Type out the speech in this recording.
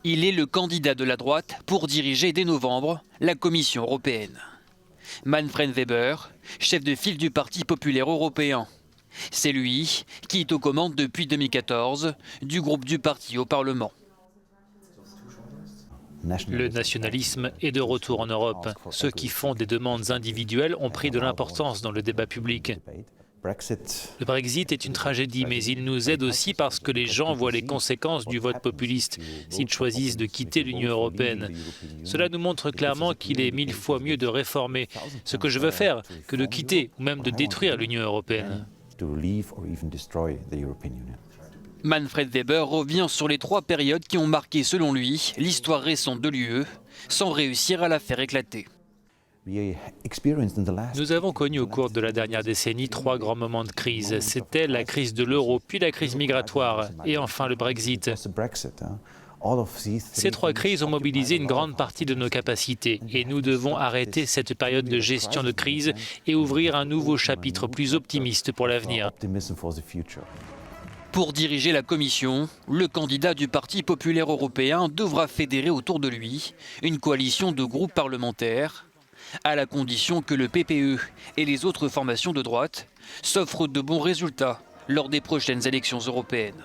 Il est le candidat de la droite pour diriger dès novembre la Commission européenne. Manfred Weber, chef de file du Parti populaire européen. C'est lui qui est aux commandes depuis 2014 du groupe du parti au Parlement. Le nationalisme est de retour en Europe. Ceux qui font des demandes individuelles ont pris de l'importance dans le débat public. Le Brexit est une tragédie, mais il nous aide aussi parce que les gens voient les conséquences du vote populiste s'ils choisissent de quitter l'Union européenne. Cela nous montre clairement qu'il est 1000 fois mieux de réformer ce que je veux faire que de quitter ou même de détruire l'Union européenne. Manfred Weber revient sur les 3 périodes qui ont marqué, selon lui, l'histoire récente de l'UE, sans réussir à la faire éclater. Nous avons connu au cours de la dernière décennie 3 grands moments de crise. C'était la crise de l'euro, puis la crise migratoire, et enfin le Brexit. Ces 3 crises ont mobilisé une grande partie de nos capacités, et nous devons arrêter cette période de gestion de crise et ouvrir un nouveau chapitre plus optimiste pour l'avenir. Pour diriger la Commission, le candidat du Parti populaire européen devra fédérer autour de lui une coalition de groupes parlementaires, à la condition que le PPE et les autres formations de droite s'offrent de bons résultats lors des prochaines élections européennes.